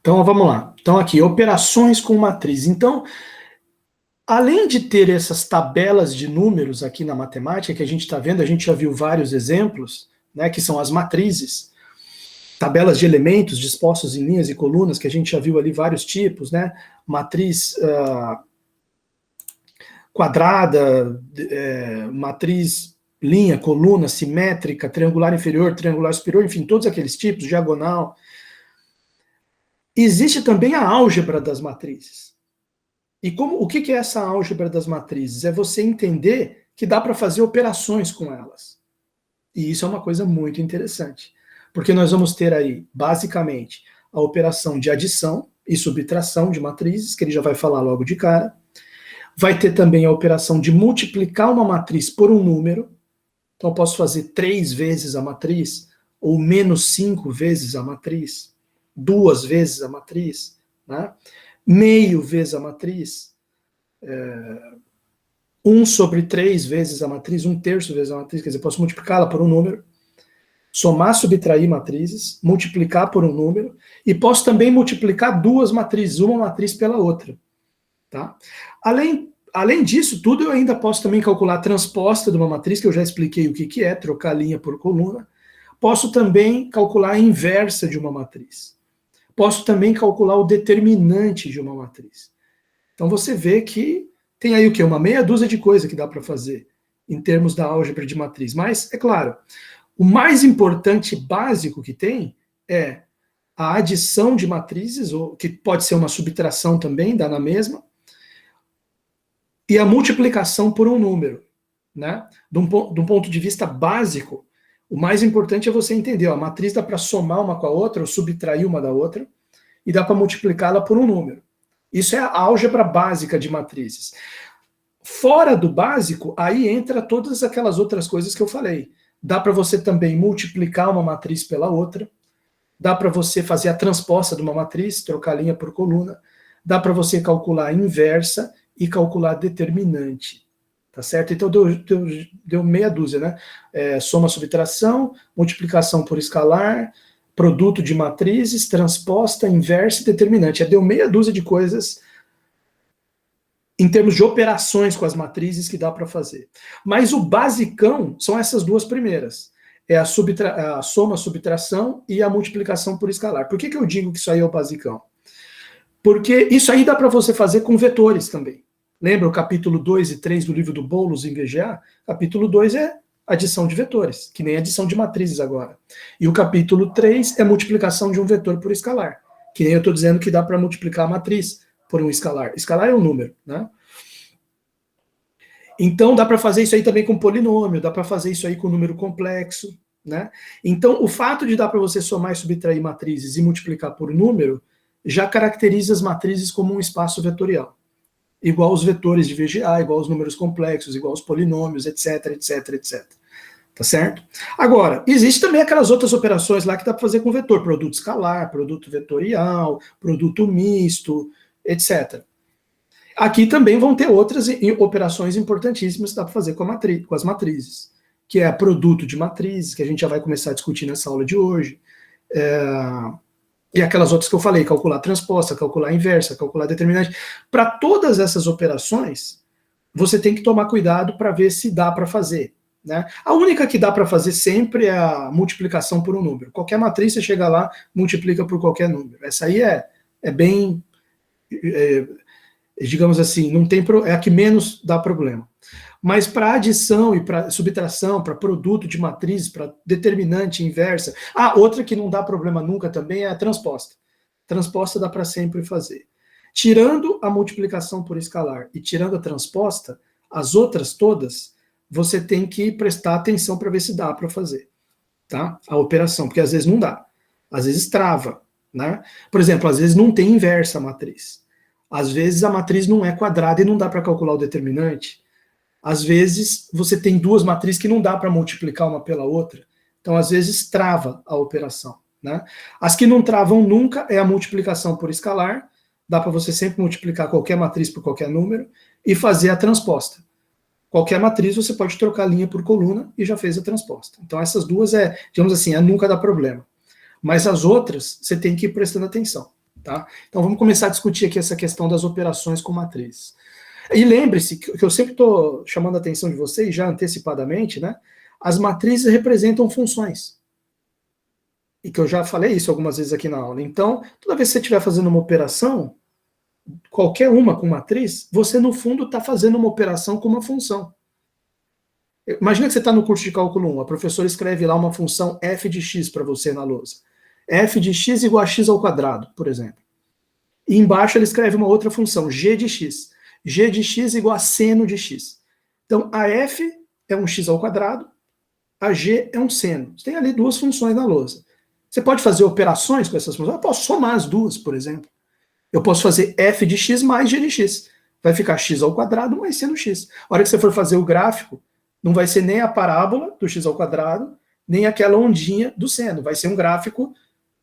Então, vamos lá. Então, aqui, operações com matriz. Então, além de ter essas tabelas de números aqui na matemática, que a gente está vendo, a gente já viu vários exemplos, né, que são as matrizes, tabelas de elementos dispostos em linhas e colunas, que a gente já viu ali vários tipos, né, matriz quadrada, matriz linha, coluna, simétrica, triangular inferior, triangular superior, enfim, todos aqueles tipos, diagonal. Existe também a álgebra das matrizes. E o que é essa álgebra das matrizes? É você entender que dá para fazer operações com elas. E isso é uma coisa muito interessante. Porque nós vamos ter aí, basicamente, a operação de adição e subtração de matrizes, que ele já vai falar logo de cara. Vai ter também a operação de multiplicar uma matriz por um número. Então, eu posso fazer 3 vezes a matriz, ou menos 5 vezes a matriz, 2 vezes a matriz, né? Meio vezes a matriz, 1 sobre 3 vezes a matriz, 1/3 vezes a matriz, quer dizer, posso multiplicá-la por um número, somar, subtrair matrizes, multiplicar por um número, e posso também multiplicar 2 matrizes, uma matriz pela outra. Tá? Além disso tudo, eu ainda posso também calcular a transposta de uma matriz, que eu já expliquei o que é, trocar linha por coluna. Posso também calcular a inversa de uma matriz. Posso também calcular o determinante de uma matriz. Então você vê que tem aí o quê? Uma meia dúzia de coisas que dá para fazer em termos da álgebra de matriz. Mas, é claro, o mais importante básico que tem é a adição de matrizes, ou que pode ser uma subtração também, dá na mesma, e a multiplicação por um número. Né? De um ponto de vista básico, o mais importante é você entender, ó, a matriz dá para somar uma com a outra, ou subtrair uma da outra, e dá para multiplicá-la por um número. Isso é a álgebra básica de matrizes. Fora do básico, aí entra todas aquelas outras coisas que eu falei. Dá para você também multiplicar uma matriz pela outra, dá para você fazer a transposta de uma matriz, trocar linha por coluna, dá para você calcular a inversa e calcular a determinante. Tá certo? Então deu meia dúzia, né? Soma, subtração, multiplicação por escalar, produto de matrizes, transposta, inversa e determinante. Deu meia dúzia de coisas em termos de operações com as matrizes que dá para fazer. Mas o basicão são essas duas primeiras. É a soma, subtração e a multiplicação por escalar. Por que eu digo que isso aí é o basicão? Porque isso aí dá para você fazer com vetores também. Lembra o capítulo 2 e 3 do livro do Boulos em VGA? Capítulo 2 é adição de vetores, que nem adição de matrizes agora. E o capítulo 3 é multiplicação de um vetor por escalar, que nem eu estou dizendo que dá para multiplicar a matriz por um escalar. Escalar é um número, né? Então dá para fazer isso aí também com polinômio, dá para fazer isso aí com número complexo, né? Então o fato de dar para você somar e subtrair matrizes e multiplicar por número já caracteriza as matrizes como um espaço vetorial. Igual os vetores de VGA, igual os números complexos, igual os polinômios, etc, etc, etc. Tá certo? Agora, existe também aquelas outras operações lá que dá para fazer com vetor, produto escalar, produto vetorial, produto misto, etc. Aqui também vão ter outras operações importantíssimas que dá para fazer com as matrizes, que é produto de matrizes, que a gente já vai começar a discutir nessa aula de hoje, e aquelas outras que eu falei, calcular transposta, calcular inversa, calcular determinante. Para todas essas operações, você tem que tomar cuidado para ver se dá para fazer. Né? A única que dá para fazer sempre é a multiplicação por um número. Qualquer matriz, você chega lá, multiplica por qualquer número. Essa aí é bem, digamos assim, não tem é a que menos dá problema. Mas para adição e para subtração, para produto de matrizes, para determinante, inversa. Outra que não dá problema nunca também é a transposta. Transposta dá para sempre fazer. Tirando a multiplicação por escalar e tirando a transposta, as outras todas, você tem que prestar atenção para ver se dá para fazer, tá? A operação, porque às vezes não dá. Às vezes trava, né? Por exemplo, às vezes não tem inversa a matriz. Às vezes a matriz não é quadrada e não dá para calcular o determinante. Às vezes, você tem duas matrizes que não dá para multiplicar uma pela outra. Então, às vezes, trava a operação. Né? As que não travam nunca é a multiplicação por escalar. Dá para você sempre multiplicar qualquer matriz por qualquer número e fazer a transposta. Qualquer matriz você pode trocar linha por coluna e já fez a transposta. Então, essas duas digamos assim, nunca dá problema. Mas as outras, você tem que ir prestando atenção. Tá? Tá? Então vamos começar a discutir aqui essa questão das operações com matrizes. E lembre-se que eu sempre estou chamando a atenção de vocês, já antecipadamente, né? As matrizes representam funções. E que eu já falei isso algumas vezes aqui na aula. Então, toda vez que você estiver fazendo uma operação, qualquer uma com matriz, você no fundo está fazendo uma operação com uma função. Imagina que você está no curso de cálculo 1, a professora escreve lá uma função f de x para você na lousa. F de x igual a x ao quadrado, por exemplo. E embaixo ele escreve uma outra função, g de x. G de x igual a seno de x. Então, a f é um x ao quadrado, a g é um seno. Você tem ali duas funções na lousa. Você pode fazer operações com essas funções. Eu posso somar as duas, por exemplo. Eu posso fazer f de x mais g de x. Vai ficar x ao quadrado mais seno x. A hora que você for fazer o gráfico, não vai ser nem a parábola do x ao quadrado, nem aquela ondinha do seno. Vai ser um gráfico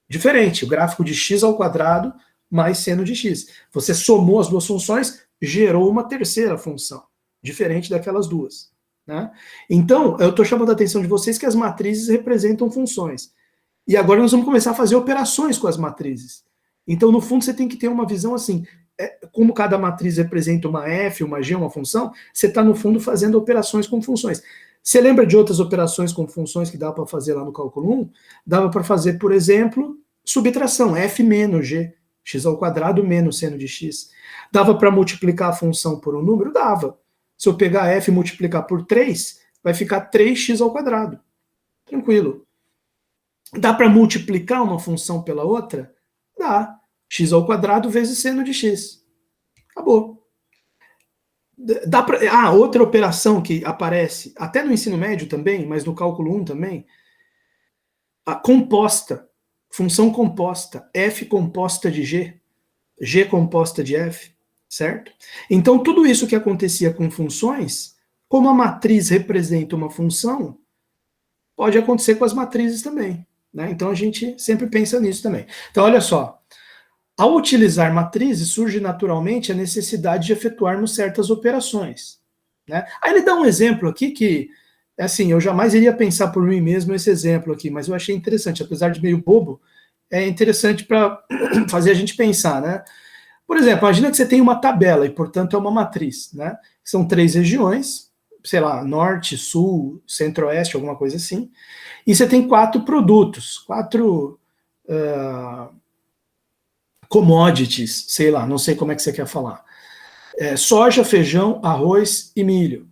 diferente. O gráfico de x ao quadrado mais seno de x. Você somou as duas funções, gerou uma terceira função, diferente daquelas duas. Né? Então, eu estou chamando a atenção de vocês que as matrizes representam funções. E agora nós vamos começar a fazer operações com as matrizes. Então, no fundo, você tem que ter uma visão assim, como cada matriz representa uma f, uma g, uma função, você está, no fundo, fazendo operações com funções. Você lembra de outras operações com funções que dava para fazer lá no cálculo 1? Dava para fazer, por exemplo, subtração, f menos g, x ao quadrado menos seno de x. Dava para multiplicar a função por um número? Dava. Se eu pegar f e multiplicar por 3, vai ficar 3x ao quadrado. Tranquilo. Dá para multiplicar uma função pela outra? Dá. X ao quadrado vezes seno de x. Acabou. Dá pra... outra operação que aparece, até no ensino médio também, mas no cálculo 1 também, a composta, função composta, f composta de g, g composta de f, certo? Então, tudo isso que acontecia com funções, como a matriz representa uma função, pode acontecer com as matrizes também. Né? Então, a gente sempre pensa nisso também. Então, olha só. Ao utilizar matrizes, surge naturalmente a necessidade de efetuarmos certas operações. Né? Aí ele dá um exemplo aqui que, assim, eu jamais iria pensar por mim mesmo esse exemplo aqui, mas eu achei interessante, apesar de meio bobo, é interessante para fazer a gente pensar, né? Por exemplo, imagina que você tem uma tabela e, portanto, é uma matriz, né? São 3 regiões, sei lá, norte, sul, centro-oeste, alguma coisa assim, e você tem 4 produtos, 4... commodities, sei lá, não sei como é que você quer falar. Soja, feijão, arroz e milho.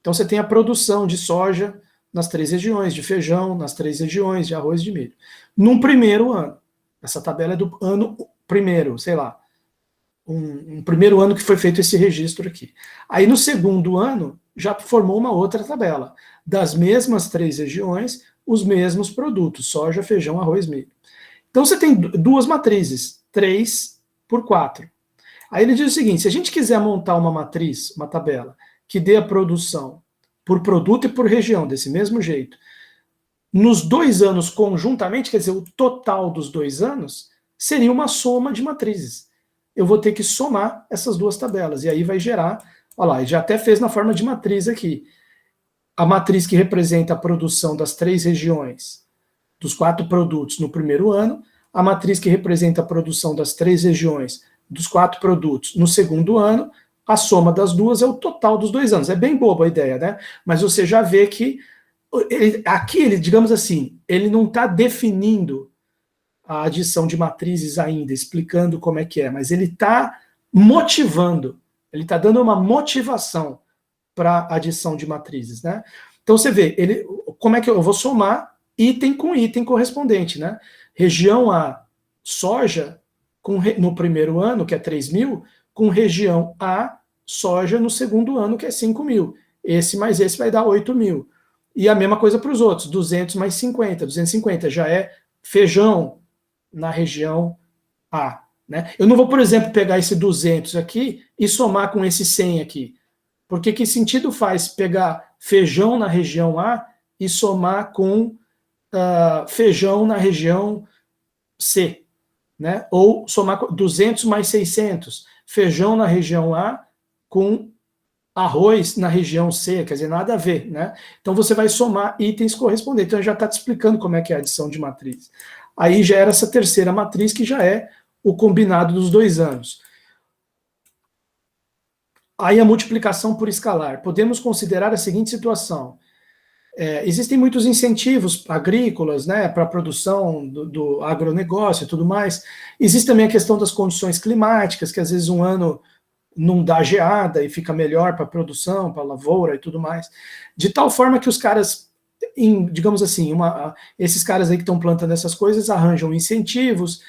Então você tem a produção de soja nas 3 regiões, de feijão nas 3 regiões, de arroz e de milho. Num primeiro ano. Essa tabela é do ano primeiro, sei lá. Um primeiro ano que foi feito esse registro aqui. Aí no segundo ano, já formou uma outra tabela. Das mesmas 3 regiões, os mesmos produtos, soja, feijão, arroz e milho. Então você tem duas matrizes, 3 por 4. Aí ele diz o seguinte, se a gente quiser montar uma matriz, uma tabela, que dê a produção por produto e por região, desse mesmo jeito, nos 2 anos conjuntamente, quer dizer, o total dos 2 anos, seria uma soma de matrizes. Eu vou ter que somar essas duas tabelas, e aí vai gerar, olha lá, já até fez na forma de matriz aqui, a matriz que representa a produção das 3 regiões, dos 4 produtos no primeiro ano, a matriz que representa a produção das 3 regiões, dos 4 produtos no segundo ano, a soma das duas é o total dos 2 anos. É bem boba a ideia, né? Mas você já vê que aqui, digamos assim, ele não está definindo a adição de matrizes ainda, explicando como é que é, mas ele está motivando, ele está dando uma motivação para a adição de matrizes, né? Então você vê, como é que eu vou somar item com item correspondente, né? Região A, soja, no primeiro ano, que é 3.000, com região A, soja, no segundo ano, que é 5.000. Esse mais esse vai dar 8.000. E a mesma coisa para os outros, 200 mais 50. 250 já é feijão na região A. Né? Eu não vou, por exemplo, pegar esse 200 aqui e somar com esse 100 aqui. Porque que sentido faz pegar feijão na região A e somar com feijão na região C, né? Ou somar 200 mais 600, feijão na região A com arroz na região C, quer dizer, nada a ver, né? Então você vai somar itens correspondentes. Então já está te explicando como é que é a adição de matriz. Aí já era essa terceira matriz que já é o combinado dos 2 anos. Aí a multiplicação por escalar. Podemos considerar a seguinte situação. Existem muitos incentivos agrícolas, né, para a produção do agronegócio e tudo mais. Existe também a questão das condições climáticas, que às vezes um ano não dá geada e fica melhor para a produção, para a lavoura e tudo mais. De tal forma que os caras, digamos assim, esses caras aí que estão plantando essas coisas arranjam incentivos,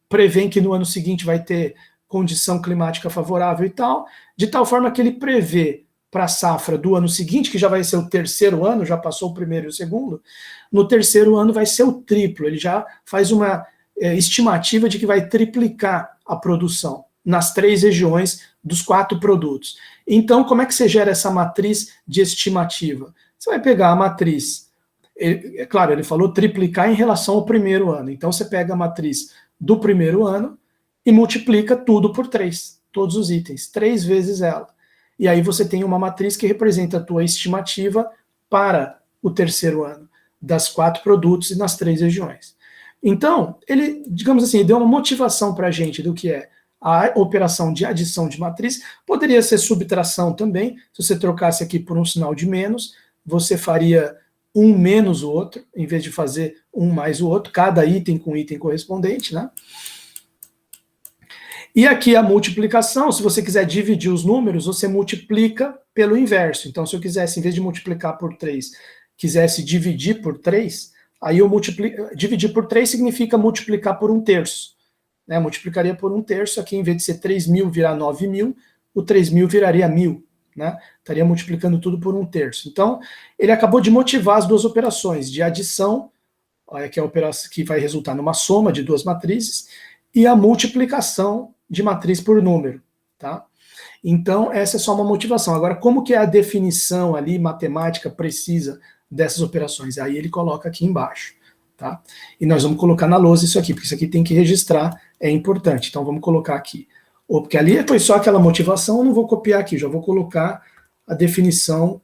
prevêem que no ano seguinte vai ter condição climática favorável e tal, de tal forma que ele prevê para a safra do ano seguinte, que já vai ser o 3º ano, já passou o 1º e o 2º, no 3º ano vai ser o triplo, ele já faz uma estimativa de que vai triplicar a produção nas 3 regiões dos 4 produtos. Então, como é que você gera essa matriz de estimativa? Você vai pegar a matriz, claro, ele falou triplicar em relação ao 1º ano, então você pega a matriz do 1º ano e multiplica tudo por 3, todos os itens, 3 vezes ela. E aí você tem uma matriz que representa a tua estimativa para o 3º ano, das 4 produtos e nas 3 regiões. Então, ele, digamos assim, deu uma motivação para a gente do que é a operação de adição de matriz. Poderia ser subtração também, se você trocasse aqui por um sinal de menos, você faria um menos o outro, em vez de fazer um mais o outro, cada item com item correspondente, né? E aqui a multiplicação, se você quiser dividir os números, você multiplica pelo inverso. Então, se eu quisesse, em vez de multiplicar por 3, quisesse dividir por 3, aí eu dividir por 3 significa multiplicar por 1/3. Né? Multiplicaria por 1/3, aqui em vez de ser 3.000 virar 9.000, o 3.000 viraria 1.000. Né? Estaria multiplicando tudo por 1/3. Então, ele acabou de motivar as duas operações, de adição, que é a operação que vai resultar numa soma de 2 matrizes, e a multiplicação de matriz por número, tá? Então, essa é só uma motivação. Agora, como que é a definição ali, matemática precisa dessas operações? Aí ele coloca aqui embaixo, tá? E nós vamos colocar na lousa isso aqui, porque isso aqui tem que registrar, é importante. Então, vamos colocar aqui. Porque ali foi só aquela motivação, eu não vou copiar aqui, já vou colocar a definição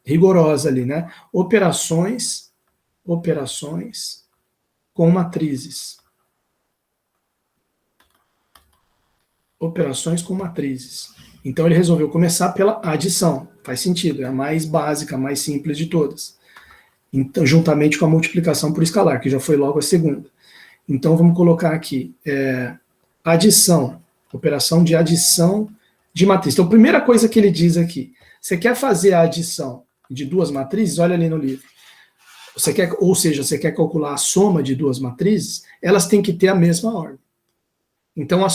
rigorosa ali, né? Operações com matrizes. Operações com matrizes. Então ele resolveu começar pela adição. Faz sentido, é a mais básica, a mais simples de todas. Então, juntamente com a multiplicação por escalar, que já foi logo a segunda. Então vamos colocar aqui, adição, operação de adição de matriz. Então a primeira coisa que ele diz aqui, você quer fazer a adição de 2 matrizes, olha ali no livro. Você quer calcular a soma de 2 matrizes, elas têm que ter a mesma ordem. Então,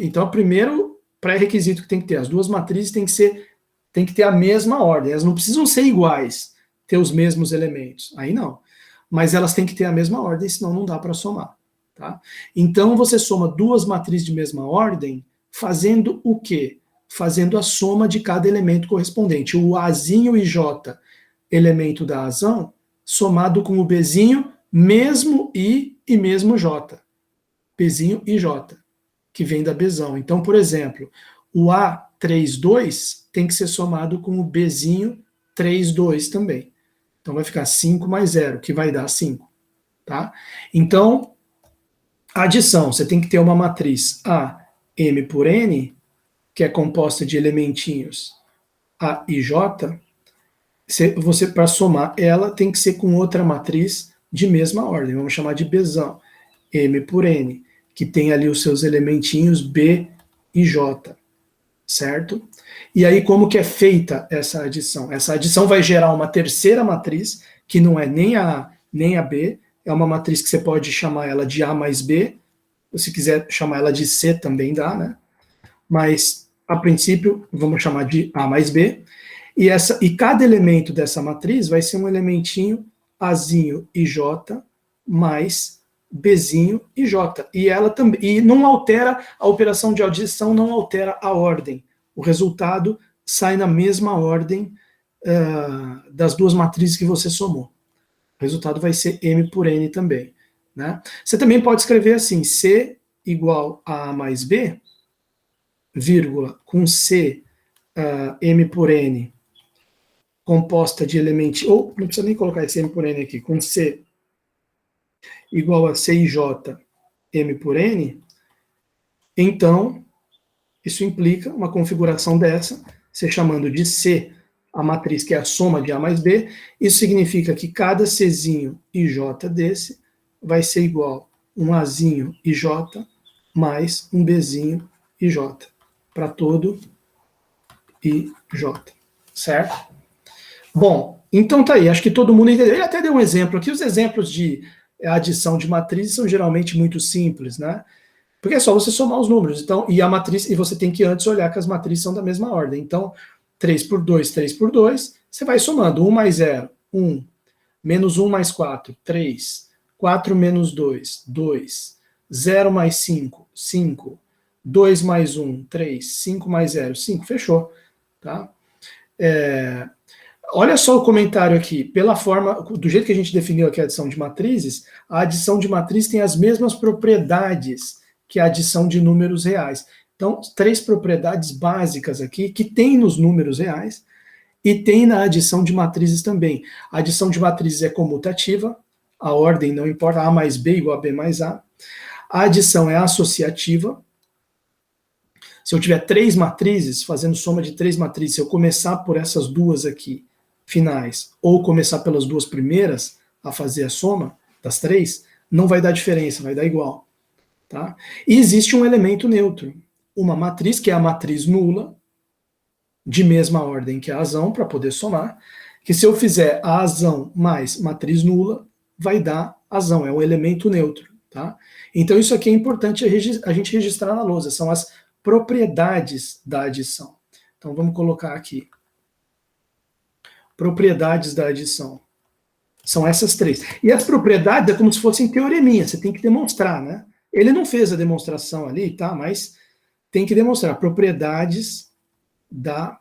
então, o primeiro pré-requisito que tem que ter, as 2 matrizes tem que ter a mesma ordem. Elas não precisam ser iguais, ter os mesmos elementos. Aí não. Mas elas têm que ter a mesma ordem, senão não dá para somar. Tá? Então, você soma 2 matrizes de mesma ordem, fazendo o quê? Fazendo a soma de cada elemento correspondente. O Azinho e J, elemento da azão, somado com o Bzinho, mesmo I e mesmo J. Bzinho e J, que vem da Bzão. Então, por exemplo, o A32 tem que ser somado com o Bzinho 32 também. Então vai ficar 5 mais 0, que vai dar 5. Tá? Então, adição, você tem que ter uma matriz A, M por N, que é composta de elementinhos A e J. Você, para somar ela, tem que ser com outra matriz de mesma ordem. Vamos chamar de Bzão. M por N, que tem ali os seus elementinhos B e J, certo? E aí, como que é feita essa adição? Essa adição vai gerar uma terceira matriz, que não é nem a A nem a B, é uma matriz que você pode chamar ela de A mais B, se quiser chamar ela de C também dá, né? Mas, a princípio, vamos chamar de A mais B, e cada elemento dessa matriz vai ser um elementinho Azinho e J mais Bzinho e J. E ela também, e não altera, a operação de adição não altera a ordem. O resultado sai na mesma ordem das 2 matrizes que você somou. O resultado vai ser M por N também. Né? Você também pode escrever assim, C igual a A mais B, vírgula, com C, M por N, composta de elementos, ou não precisa nem colocar esse M por N aqui, com C igual a C e J M por N, então isso implica uma configuração dessa, você chamando de C a matriz que é a soma de A mais B, isso significa que cada Czinho e J desse vai ser igual a um Azinho e J mais um Bzinho e J, para todo I, J, certo? Bom, então tá aí, acho que todo mundo entendeu. Ele até deu um exemplo aqui, os exemplos de adição de matrizes são geralmente muito simples, né? Porque é só você somar os números, então, e a matriz, e você tem que antes olhar que as matrizes são da mesma ordem. Então, 3 por 2, 3 por 2, você vai somando. 1 mais 0, 1. Menos 1 mais 4, 3. 4 menos 2, 2. 0 mais 5, 5. 2 mais 1, 3. 5 mais 0, 5. Fechou. Tá? Olha só o comentário aqui. Pela forma, do jeito que a gente definiu aqui a adição de matrizes, a adição de matriz tem as mesmas propriedades que a adição de números reais. Então, 3 propriedades básicas aqui, que tem nos números reais, e tem na adição de matrizes também. A adição de matrizes é comutativa, a ordem não importa, A mais B igual a B mais A. A adição é associativa. Se eu tiver 3 matrizes, fazendo soma de 3 matrizes, se eu começar por essas duas aqui, finais, ou começar pelas duas primeiras, a fazer a soma das 3, não vai dar diferença, vai dar igual. Tá? E existe um elemento neutro, uma matriz, que é a matriz nula, de mesma ordem que a azão, para poder somar, que se eu fizer a azão mais matriz nula, vai dar azão, é um elemento neutro. Tá? Então isso aqui é importante a gente registrar na lousa, são as propriedades da adição. Então vamos colocar aqui. Propriedades da adição. São essas 3. E as propriedades é como se fossem teoreminha, você tem que demonstrar, né? Ele não fez a demonstração ali, tá? Mas tem que demonstrar propriedades da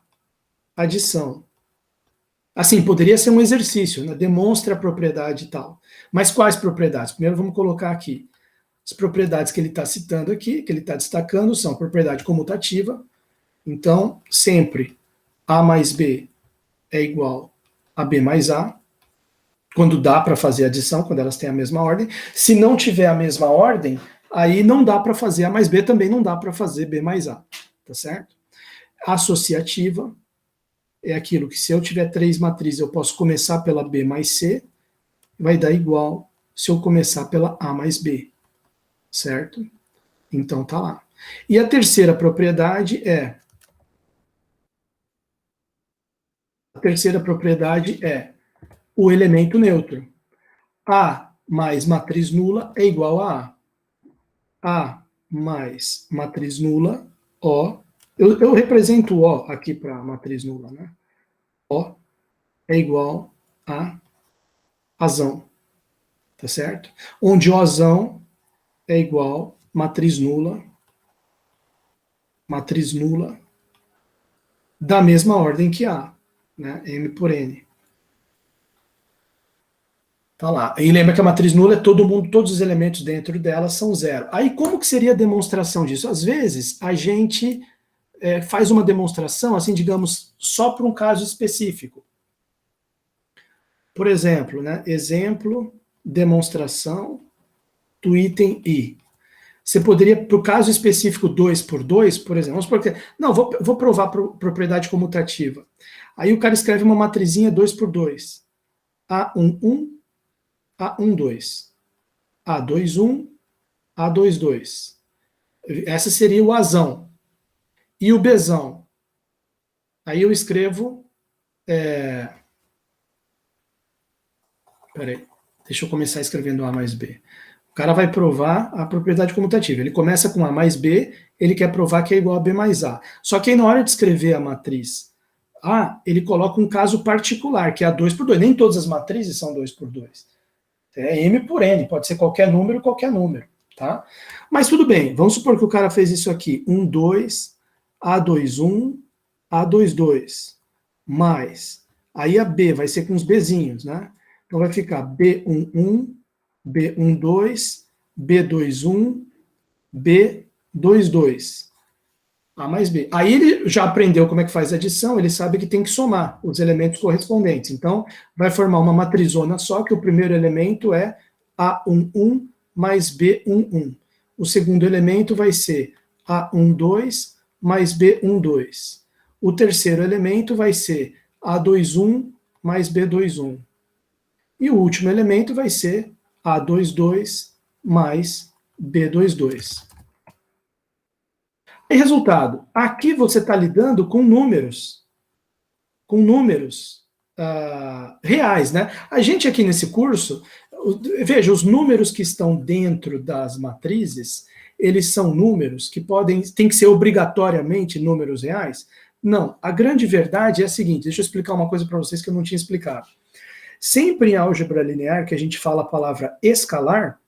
adição. Assim, poderia ser um exercício, né? Demonstra a propriedade e tal. Mas quais propriedades? Primeiro vamos colocar aqui. As propriedades que ele está citando aqui, que ele está destacando, são propriedade comutativa. Então, sempre A mais B é igual a B mais A, quando dá para fazer adição, quando elas têm a mesma ordem. Se não tiver a mesma ordem, aí não dá para fazer A mais B, também não dá para fazer B mais A, tá certo? Associativa é aquilo que se eu tiver 3 matrizes, eu posso começar pela B mais C, vai dar igual se eu começar pela A mais B, certo? Então tá lá. E a terceira propriedade é o elemento neutro. A mais matriz nula é igual a A. A mais matriz nula, O. Eu represento o O aqui para matriz nula, né? O é igual a azão. Tá certo? Onde Ozão é igual matriz nula da mesma ordem que A, né? M por N. Tá lá. E lembra que a matriz nula é todo mundo, todos os elementos dentro dela são zero. Aí como que seria a demonstração disso? Às vezes a gente faz uma demonstração, assim, digamos, só para um caso específico. Por exemplo, né? Exemplo, demonstração do item I. Você poderia, para o caso específico 2 por 2, por exemplo, vamos supor que, não, vou provar propriedade comutativa. Aí o cara escreve uma matrizinha 2 por 2. A11, A12, A21, A22. Essa seria o Azão. E o Bzão? Aí eu escrevo... Peraí, deixa eu começar escrevendo A mais B. O cara vai provar a propriedade comutativa. Ele começa com A mais B, ele quer provar que é igual a B mais A. Só que aí na hora de escrever a matriz A, ele coloca um caso particular, que é a 2 por 2. Nem todas as matrizes são 2 por 2. É M por N, pode ser qualquer número, tá? Mas tudo bem, vamos supor que o cara fez isso aqui, 1, 2, A21, A22, mais, aí a B vai ser com os Bzinhos, né? Então vai ficar B11, B12, B21, B22. A mais B. Aí ele já aprendeu como é que faz adição, ele sabe que tem que somar os elementos correspondentes. Então, vai formar uma matrizona só, que o primeiro elemento é A11 mais B11. o segundo elemento vai ser A12 mais B12. O terceiro elemento vai ser A21 mais B21. E o último elemento vai ser A22 mais B22. E resultado, aqui você está lidando com números reais, né? A gente aqui nesse curso, veja, os números que estão dentro das matrizes, eles são números que tem que ser obrigatoriamente números reais? Não, a grande verdade é a seguinte, deixa eu explicar uma coisa para vocês que eu não tinha explicado. Sempre em álgebra linear, que a gente fala a palavra escalar,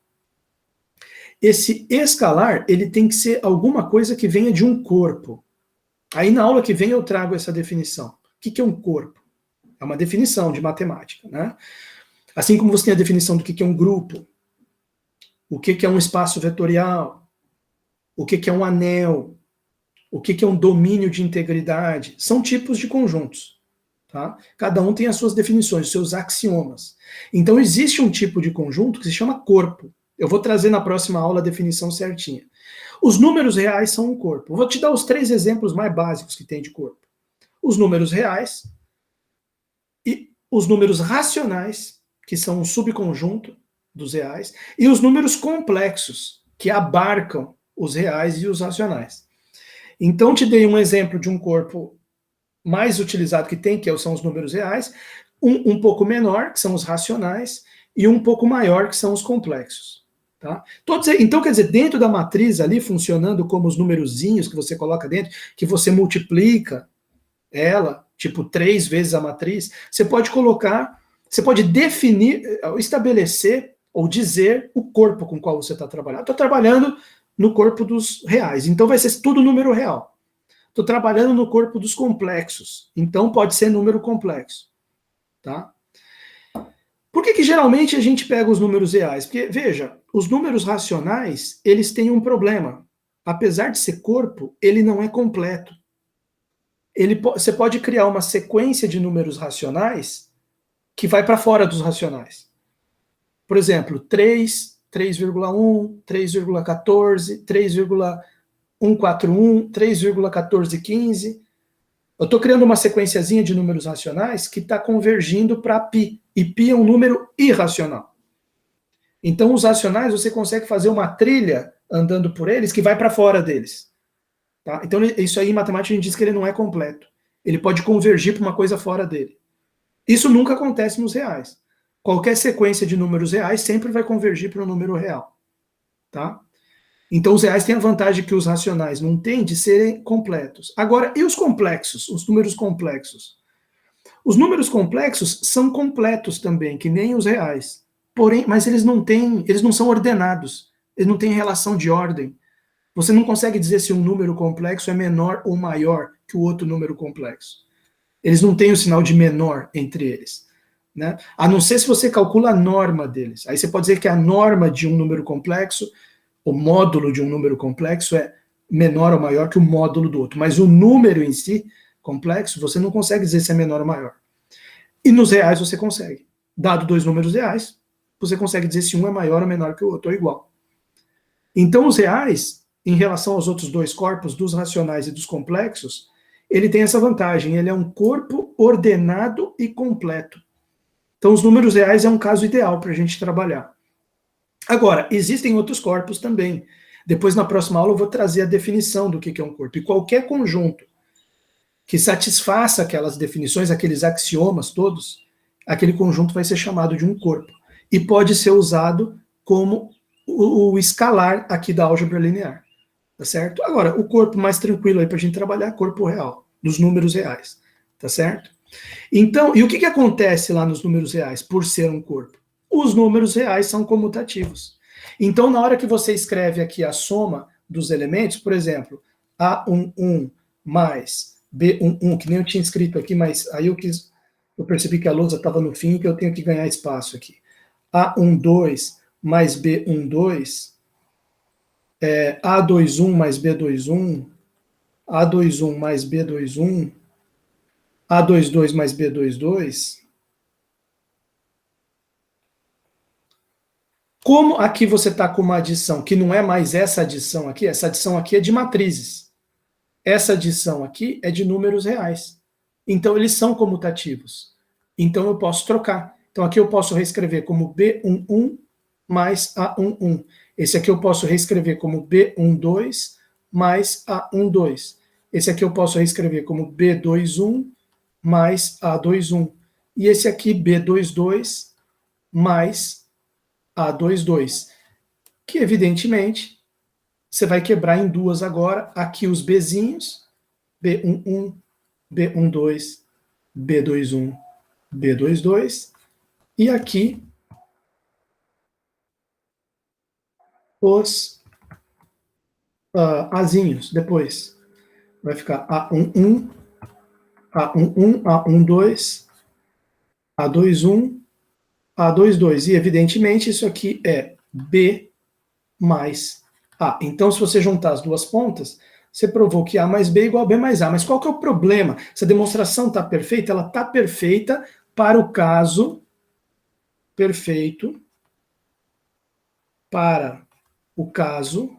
esse escalar, ele tem que ser alguma coisa que venha de um corpo. Aí na aula que vem eu trago essa definição. O que é um corpo? É uma definição de matemática, né? Assim como você tem a definição do que é um grupo, o que é um espaço vetorial, o que é um anel, o que é um domínio de integridade, são tipos de conjuntos. Tá? Cada um tem as suas definições, os seus axiomas. Então existe um tipo de conjunto que se chama corpo. Eu vou trazer na próxima aula a definição certinha. Os números reais são um corpo. Eu vou te dar os 3 exemplos mais básicos que tem de corpo. Os números reais e os números racionais, que são um subconjunto dos reais, e os números complexos, que abarcam os reais e os racionais. Então te dei um exemplo de um corpo mais utilizado que tem, que são os números reais, um pouco menor, que são os racionais, e um pouco maior, que são os complexos. Tá? Então, quer dizer, dentro da matriz ali, funcionando como os numerozinhos que você coloca dentro, que você multiplica ela, tipo 3 vezes a matriz, você pode colocar, você pode definir, estabelecer ou dizer o corpo com o qual você está trabalhando. Estou trabalhando no corpo dos reais, então vai ser tudo número real. Estou trabalhando no corpo dos complexos, então pode ser número complexo. Tá? Por que geralmente a gente pega os números reais? Porque, veja, os números racionais, eles têm um problema. Apesar de ser corpo, ele não é completo. Você pode criar uma sequência de números racionais que vai para fora dos racionais. Por exemplo, 3, 3,1, 3,14, 3,141, 3,1415. Eu estou criando uma sequenciazinha de números racionais que está convergindo para π. E π é um número irracional. Então, os racionais, você consegue fazer uma trilha andando por eles que vai para fora deles. Tá? Então, isso aí em matemática a gente diz que ele não é completo. Ele pode convergir para uma coisa fora dele. Isso nunca acontece nos reais. Qualquer sequência de números reais sempre vai convergir para um número real. Tá? Então, os reais têm a vantagem que os racionais não têm de serem completos. Agora, e os complexos? Os números complexos? Os números complexos são completos também, que nem os reais. Porém, mas eles não são ordenados. Eles não têm relação de ordem. Você não consegue dizer se um número complexo é menor ou maior que o outro número complexo. Eles não têm o sinal de menor entre eles. Né? A não ser se você calcula a norma deles. Aí você pode dizer que a norma de um número complexo, o módulo de um número complexo é menor ou maior que o módulo do outro. Mas o número em si, complexo, você não consegue dizer se é menor ou maior. E nos reais você consegue. Dado 2 números reais, você consegue dizer se um é maior ou menor que o outro, ou igual. Então os reais, em relação aos outros 2 corpos, dos racionais e dos complexos, ele tem essa vantagem, ele é um corpo ordenado e completo. Então os números reais é um caso ideal para a gente trabalhar. Agora, existem outros corpos também. Depois, na próxima aula, eu vou trazer a definição do que é um corpo. E qualquer conjunto que satisfaça aquelas definições, aqueles axiomas todos, aquele conjunto vai ser chamado de um corpo. E pode ser usado como o escalar aqui da álgebra linear. Tá certo? Agora, o corpo mais tranquilo aí para a gente trabalhar é corpo real, dos números reais. Tá certo? Então, e o que acontece lá nos números reais, por ser um corpo? Os números reais são comutativos. Então, na hora que você escreve aqui a soma dos elementos, por exemplo, A11 mais B11, que nem eu tinha escrito aqui, mas aí eu percebi que a lousa estava no fim e que eu tenho que ganhar espaço aqui. A12 mais B12, A21 mais B21, A21 mais B21, A22 mais B22. como aqui você está com uma adição que não é mais essa adição aqui é de matrizes. Essa adição aqui é de números reais. Então, eles são comutativos. Então, eu posso trocar. Então, aqui eu posso reescrever como B11 mais A11. Esse aqui eu posso reescrever como B12 mais A12. Esse aqui eu posso reescrever como B21 mais A21. E esse aqui, B22 mais A22. Que, evidentemente, você vai quebrar em duas agora. Aqui os Bzinhos, B11, B12, B21, B22. E aqui os Azinhos depois. Vai ficar A11, A11, A12, A21, A22. E, evidentemente, isso aqui é B mais A. Então, se você juntar as duas pontas, você provou que A mais B é igual a B mais A. Mas qual que é o problema? Essa demonstração está perfeita? Ela está perfeita para o caso perfeito, para o caso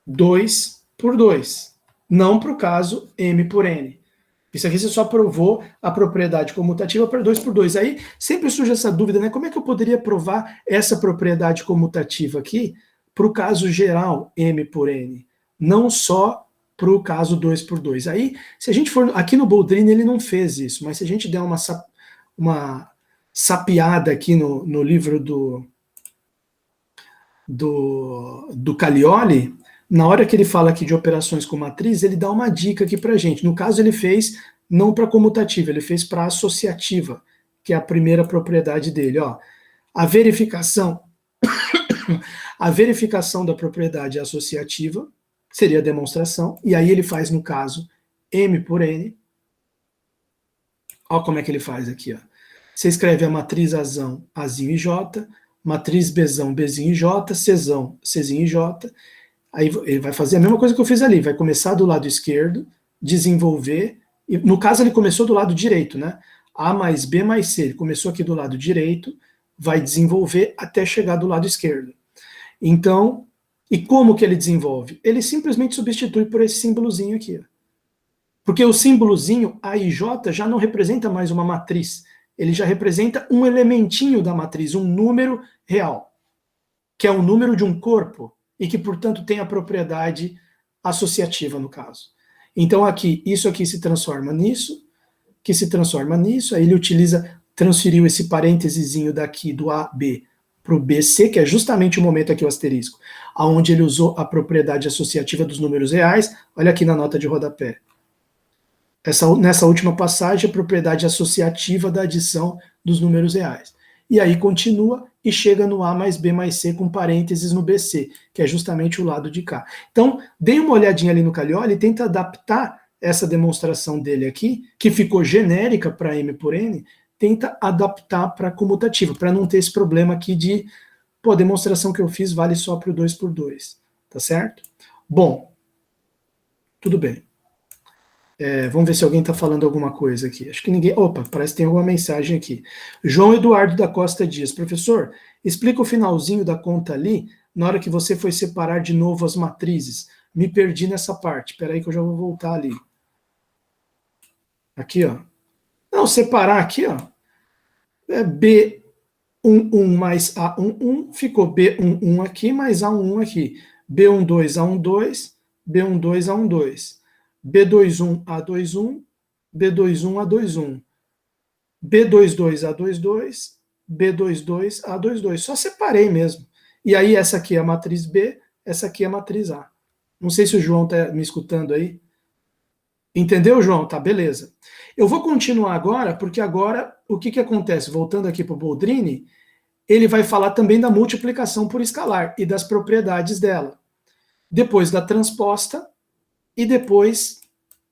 2 por 2, não para o caso M por N. Isso aqui você só provou a propriedade comutativa para 2 por 2. Aí sempre surge essa dúvida, né? Como é que eu poderia provar essa propriedade comutativa aqui para o caso geral M por N? Não só para o caso 2 por 2. Aí, se a gente for... Aqui no Boldrini ele não fez isso, mas se a gente der uma sapiada aqui no livro do Caglioli, na hora que ele fala aqui de operações com matriz, ele dá uma dica aqui para a gente. No caso, ele fez não para comutativa, ele fez para associativa, que é a primeira propriedade dele. Ó. A verificação da propriedade associativa seria a demonstração, e aí ele faz, no caso, M por N. Olha como é que ele faz aqui. Ó. Você escreve a matriz Azão, Azinho e J, matriz Bzão, Bzinho e J, Czão, Czinho e J. Aí ele vai fazer a mesma coisa que eu fiz ali, vai começar do lado esquerdo, desenvolver, e no caso ele começou do lado direito, né? A mais B mais C, ele começou aqui do lado direito, vai desenvolver até chegar do lado esquerdo. Então, e como que ele desenvolve? Ele simplesmente substitui por esse símbolozinho aqui. Ó. Porque o símbolozinho A e J já não representa mais uma matriz, ele já representa um elementinho da matriz, um número real, que é o número de um corpo, e que, portanto, tem a propriedade associativa, no caso. Então, aqui, isso aqui se transforma nisso, que se transforma nisso, aí ele transferiu esse parêntesezinho daqui do AB para o BC, que é justamente o momento aqui, o asterisco, onde ele usou a propriedade associativa dos números reais, olha aqui na nota de rodapé. Nessa última passagem, a propriedade associativa da adição dos números reais. E aí continua e chega no A mais B mais C com parênteses no BC, que é justamente o lado de cá. Então, dê uma olhadinha ali no Caglioli e tenta adaptar essa demonstração dele aqui, que ficou genérica para M por N, tenta adaptar para comutativa, para não ter esse problema aqui de, pô, a demonstração que eu fiz vale só para o 2 por 2, tá certo? Bom, tudo bem. Vamos ver se alguém está falando alguma coisa aqui. Acho que ninguém... Opa, parece que tem alguma mensagem aqui. João Eduardo da Costa Dias. Professor, explica o finalzinho da conta ali, na hora que você foi separar de novo as matrizes. Me perdi nessa parte. Espera aí que eu já vou voltar ali. Aqui, ó. Não, separar aqui, ó. B11 mais A11, ficou B11 aqui mais A11 aqui. B12, A12, B12, A12. B21, A21, B21, A21, B22, A22, B22, A22. Só separei mesmo. E aí essa aqui é a matriz B, essa aqui é a matriz A. Não sei se o João está me escutando aí. Entendeu, João? Tá, beleza. Eu vou continuar agora, porque agora o que acontece? Voltando aqui para o Boldrini, ele vai falar também da multiplicação por escalar e das propriedades dela. Depois da transposta, e depois,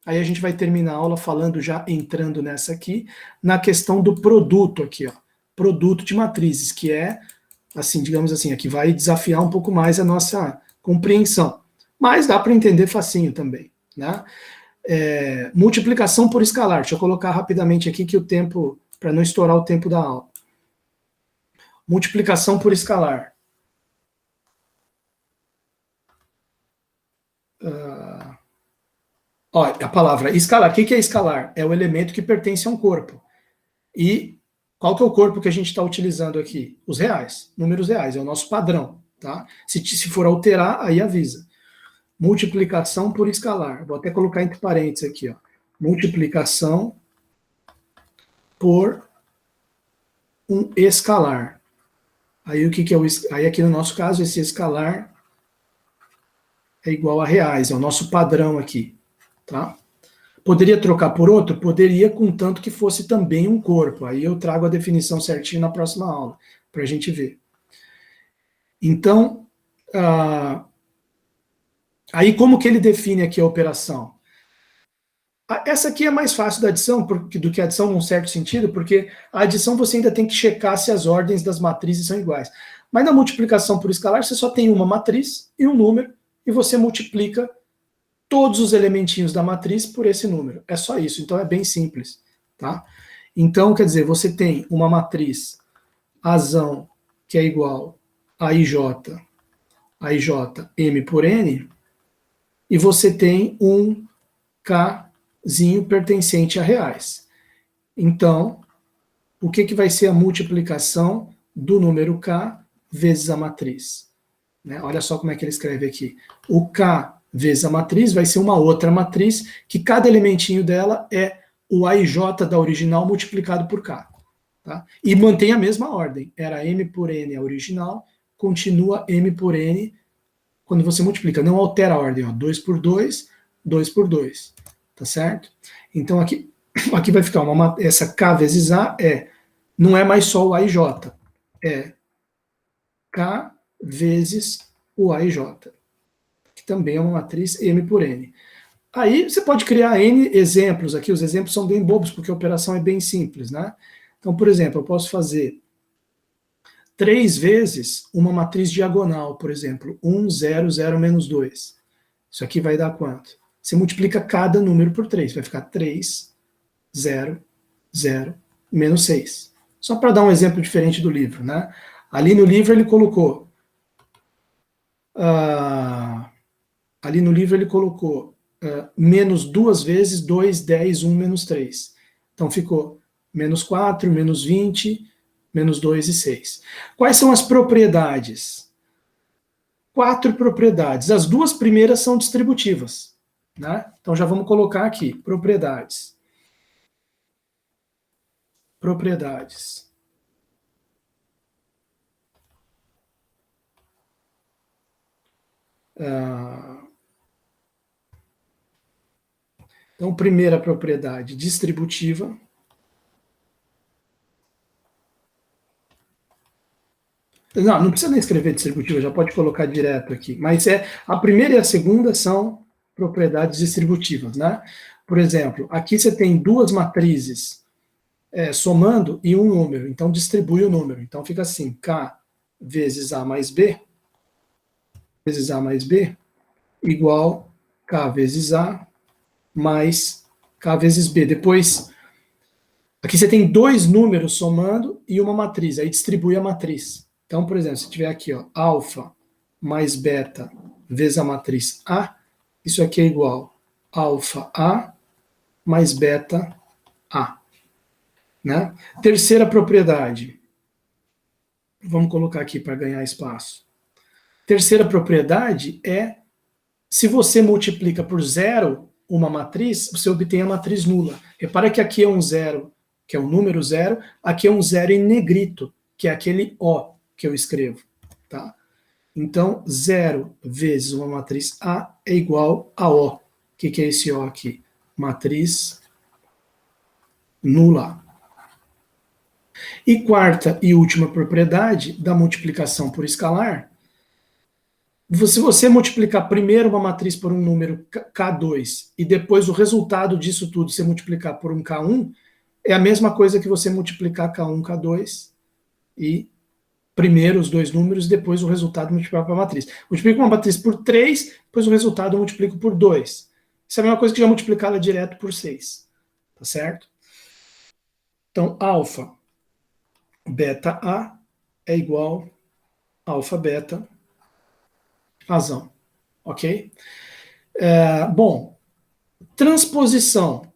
aí a gente vai terminar a aula falando, já entrando nessa aqui, na questão do produto aqui, ó. Produto de matrizes, que é, assim, digamos assim, aqui vai desafiar um pouco mais a nossa compreensão. Mas dá para entender facinho também, né? Multiplicação por escalar. Deixa eu colocar rapidamente aqui que o tempo, para não estourar o tempo da aula. Multiplicação por escalar. Ó, a palavra escalar. O que é escalar? É o elemento que pertence a um corpo. E qual que é o corpo que a gente está utilizando aqui? Os reais, números reais, é o nosso padrão. Tá? Se for alterar, aí avisa. Multiplicação por escalar. Vou até colocar entre parênteses aqui. Ó. Multiplicação por um escalar. Aí o que é o aí aqui no nosso caso esse escalar é igual a reais, é o nosso padrão aqui, tá? Poderia trocar por outro? Poderia, contanto que fosse também um corpo. Aí eu trago a definição certinho na próxima aula, para a gente ver. Então, aí como que ele define aqui a operação? Essa aqui é mais fácil da adição do que a adição num certo sentido, porque a adição você ainda tem que checar se as ordens das matrizes são iguais. Mas na multiplicação por escalar, você só tem uma matriz e um número, e você multiplica todos os elementinhos da matriz por esse número. É só isso, então é bem simples. Tá? Então, quer dizer, você tem uma matriz azão que é igual a IJ M por N, e você tem um Kzinho pertencente a reais. Então, o que vai ser a multiplicação do número K vezes a matriz? Né? Olha só como é que ele escreve aqui. O K vezes a matriz vai ser uma outra matriz, que cada elementinho dela é o AIJ da original multiplicado por K. Tá? E mantém a mesma ordem. Era M por N a original, continua M por N quando você multiplica. Não altera a ordem. Ó. 2 por 2, 2 por 2. Tá certo? Então aqui vai ficar essa K vezes A não é mais só o AIJ, é K vezes o AIJ, que também é uma matriz M por N. Aí você pode criar N exemplos aqui, os exemplos são bem bobos, porque a operação é bem simples, né? Então, por exemplo, eu posso fazer 3 vezes uma matriz diagonal, por exemplo, 1, 0, 0, menos 2. Isso aqui vai dar quanto? Você multiplica cada número por 3, vai ficar 3, 0, 0, menos 6. Só para dar um exemplo diferente do livro, né? Ali no livro ele colocou menos 2 vezes 2, 10, 1, menos 3. Então ficou menos 4, menos 20, menos 2 e 6. Quais são as propriedades? 4 propriedades. As duas primeiras são distributivas. Né? Então já vamos colocar aqui, propriedades. Propriedades. Então, primeira propriedade, distributiva. Não precisa nem escrever distributiva, já pode colocar direto aqui. Mas a primeira e a segunda são propriedades distributivas, né? Por exemplo, aqui você tem duas matrizes somando e um número, então distribui o número. Então fica assim, K vezes A mais B, igual K vezes A mais K vezes B. Depois, aqui você tem dois números somando e uma matriz, aí distribui a matriz. Então, por exemplo, se tiver aqui, ó, alfa mais beta vezes a matriz A, isso aqui é igual a alfa A mais beta A. Né? Terceira propriedade. Vamos colocar aqui para ganhar espaço. Terceira propriedade é, se você multiplica por zero uma matriz, você obtém a matriz nula. Repara que aqui é um zero, que é o número zero, aqui é um zero em negrito, que é aquele O que eu escrevo. Tá? Então, 0 vezes uma matriz A é igual a O. O que é esse O aqui? Matriz nula. E quarta e última propriedade da multiplicação por escalar, se você multiplicar primeiro uma matriz por um número K2 e depois o resultado disso tudo você multiplicar por um K1, é a mesma coisa que você multiplicar K1, K2 e primeiro os dois números, depois o resultado multiplicado pela matriz. Multiplico uma matriz por 3, depois o resultado eu multiplico por 2. Isso é a mesma coisa que já multiplicá-la direto por 6. Tá certo? Então, alfa beta A é igual a alfa beta razão. Ok? Bom, transposição,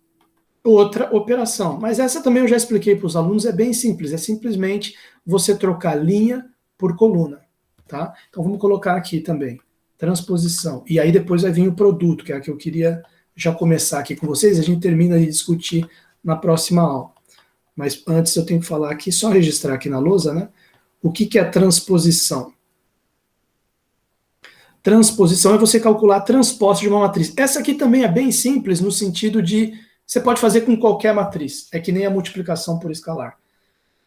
outra operação. Mas essa também eu já expliquei para os alunos, é bem simples. É simplesmente você trocar linha por coluna. Tá? Então vamos colocar aqui também, transposição. E aí depois vai vir o produto, que é a que eu queria já começar aqui com vocês. A gente termina de discutir na próxima aula. Mas antes eu tenho que falar aqui, só registrar aqui na lousa, né? O que é transposição? Transposição é você calcular a transposta de uma matriz. Essa aqui também é bem simples no sentido de você pode fazer com qualquer matriz. É que nem a multiplicação por escalar.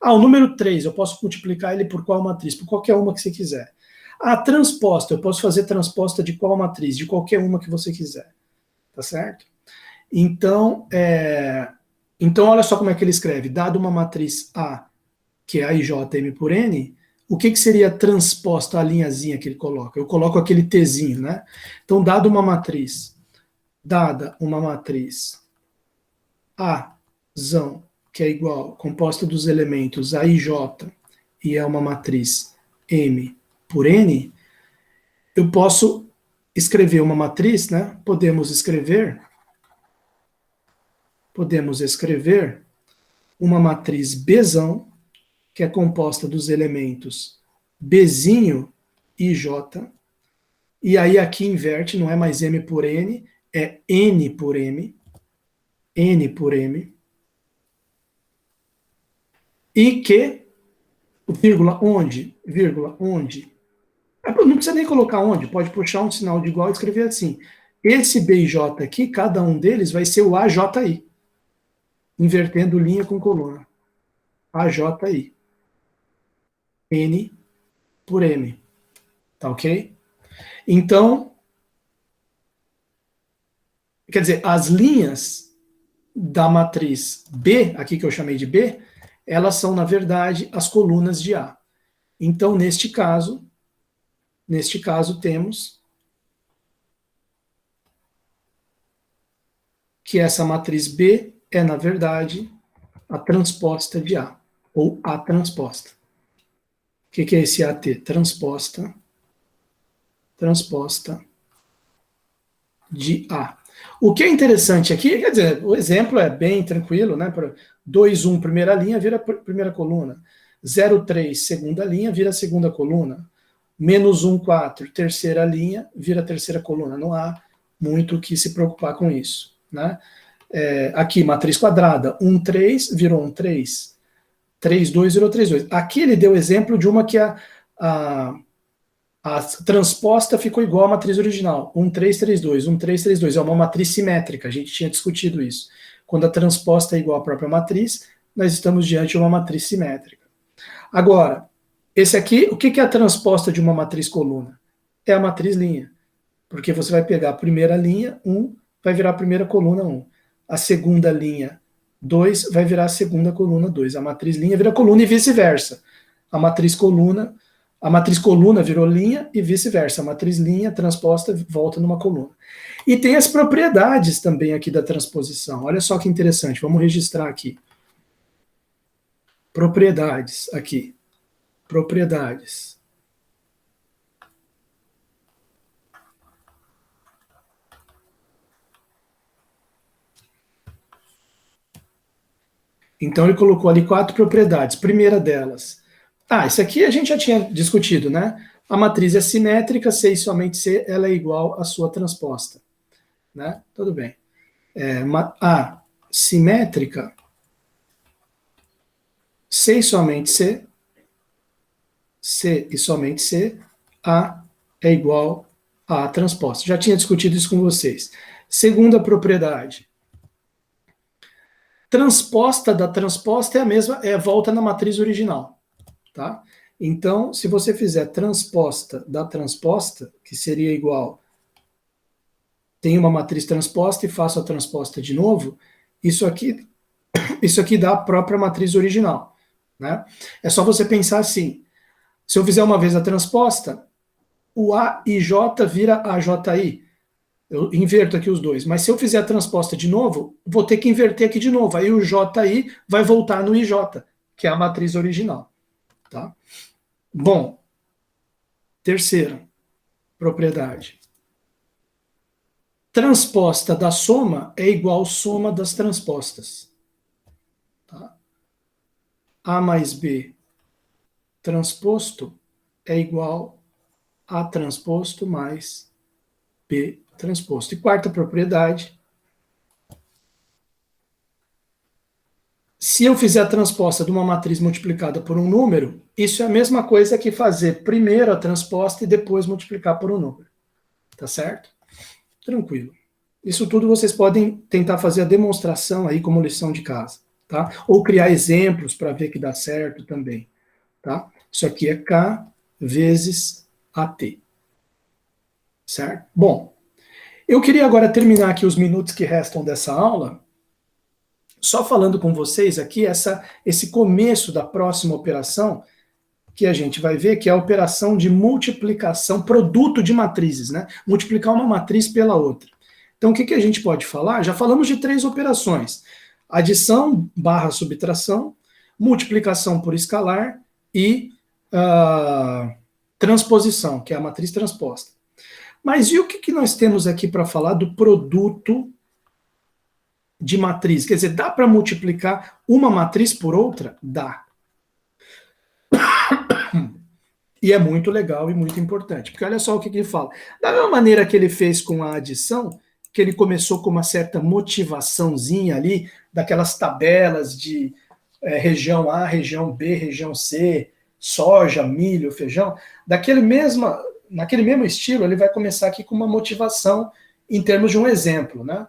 O número 3, eu posso multiplicar ele por qual matriz? Por qualquer uma que você quiser. A transposta, eu posso fazer transposta de qual matriz? De qualquer uma que você quiser. Tá certo? Então, olha só como é que ele escreve. Dado uma matriz A, que é a IJM por N, o que seria transposta a linhazinha que ele coloca? Eu coloco aquele Tzinho, né? Então, dada uma matriz A, que é igual, composta dos elementos A e J, e é uma matriz M por N, eu posso escrever uma matriz, né? Podemos escrever uma matriz Bzão, que é composta dos elementos Bzinho e J, e aí aqui inverte, não é mais M por N, é N por M, e que, onde, não precisa nem colocar onde, pode puxar um sinal de igual e escrever assim, esse B e J aqui, cada um deles vai ser o AJI, invertendo linha com coluna, AJI, N por M, tá ok? Então, quer dizer, as linhas da matriz B, aqui que eu chamei de B, elas são, na verdade, as colunas de A. Então, neste caso temos que essa matriz B é, na verdade, a transposta de A, ou A transposta. O que é esse AT? Transposta de A. O que é interessante aqui, quer dizer, o exemplo é bem tranquilo, né? 2, 1, primeira linha, vira primeira coluna. 0, 3, segunda linha, vira segunda coluna. Menos 1, 4, terceira linha, vira terceira coluna. Não há muito o que se preocupar com isso, né? Aqui, matriz quadrada, 1, 3, virou 1, 3. 3, 2, virou 3, 2. Aqui ele deu exemplo de uma que a transposta ficou igual à matriz original, 1, 3, 3, 2, 1, 3, 3, 2. É uma matriz simétrica, a gente tinha discutido isso. Quando a transposta é igual à própria matriz, nós estamos diante de uma matriz simétrica. Agora, esse aqui, o que é a transposta de uma matriz coluna? É a matriz linha, porque você vai pegar a primeira linha, 1, vai virar a primeira coluna, 1. A segunda linha, 2, vai virar a segunda coluna, 2. A matriz linha vira coluna e vice-versa. A matriz coluna virou linha e vice-versa. A matriz linha transposta volta numa coluna. E tem as propriedades também aqui da transposição. Olha só que interessante, vamos registrar aqui. Propriedades, aqui. Propriedades. Então ele colocou ali 4 propriedades. Primeira delas. Isso aqui a gente já tinha discutido, né? A matriz é simétrica, C e somente C, ela é igual à sua transposta. Né? Tudo bem. A simétrica, C e somente C, C e somente C, A é igual a transposta. Já tinha discutido isso com vocês. Segunda propriedade. Transposta da transposta é a mesma, volta na matriz original. Tá? Então, se você fizer transposta da transposta, que seria igual, tem uma matriz transposta e faço a transposta de novo, isso aqui dá a própria matriz original. Né? É só você pensar assim, se eu fizer uma vez a transposta, o A e J vira AJI. Eu inverto aqui os dois. Mas se eu fizer a transposta de novo, vou ter que inverter aqui de novo. Aí o JI vai voltar no IJ, que é a matriz original. Tá? Bom, terceira propriedade. transposta da soma é igual soma das transpostas. Tá? A mais B transposto é igual a transposto mais B transposto. E quarta propriedade, se eu fizer a transposta de uma matriz multiplicada por um número, isso é a mesma coisa que fazer primeiro a transposta e depois multiplicar por um número. Tá certo? Tranquilo. Isso tudo vocês podem tentar fazer a demonstração aí como lição de casa, tá? Ou criar exemplos para ver que dá certo também, tá? Isso aqui é K vezes AT. Certo? Bom, eu queria agora terminar aqui os minutos que restam dessa aula, só falando com vocês aqui esse começo da próxima operação, que a gente vai ver, que é a operação de multiplicação, produto de matrizes, né? Multiplicar uma matriz pela outra. Então, o que a gente pode falar? Já falamos de 3 operações: adição barra subtração, multiplicação por escalar e transposição, que é a matriz transposta. Mas e o que nós temos aqui para falar do produto de matriz? Quer dizer, dá para multiplicar uma matriz por outra? Dá. E é muito legal e muito importante, porque olha só o que ele fala. Da mesma maneira que ele fez com a adição, que ele começou com uma certa motivaçãozinha ali, daquelas tabelas de região A, região B, região C, soja, milho, feijão, naquele mesmo estilo, ele vai começar aqui com uma motivação em termos de um exemplo, né?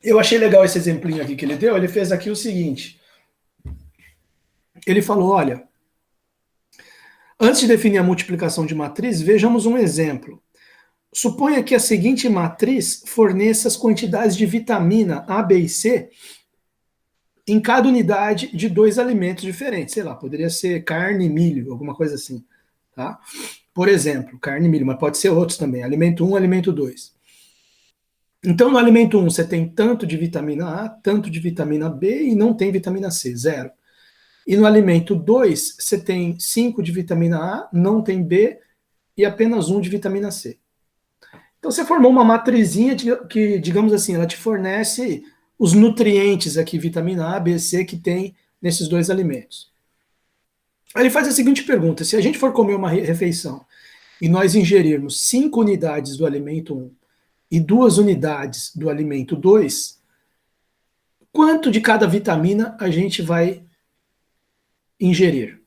Eu achei legal esse exemplinho aqui que ele deu. Ele fez aqui o seguinte. Ele falou, olha, antes de definir a multiplicação de matriz, vejamos um exemplo. Suponha que a seguinte matriz forneça as quantidades de vitamina A, B e C em cada unidade de 2 alimentos diferentes. Sei lá, poderia ser carne e milho, alguma coisa assim. Tá? Por exemplo, carne e milho, mas pode ser outros também. Alimento 1, alimento 2. Então, no alimento 1, você tem tanto de vitamina A, tanto de vitamina B e não tem vitamina C, 0. E no alimento 2, você tem 5 de vitamina A, não tem B e apenas 1 de vitamina C. Então, você formou uma matrizinha que, digamos assim, ela te fornece os nutrientes aqui, vitamina A, B, C, que tem nesses 2 alimentos. Aí ele faz a seguinte pergunta: se a gente for comer uma refeição e nós ingerirmos 5 unidades do alimento 1 e 2 unidades do alimento 2, quanto de cada vitamina a gente vai ingerir?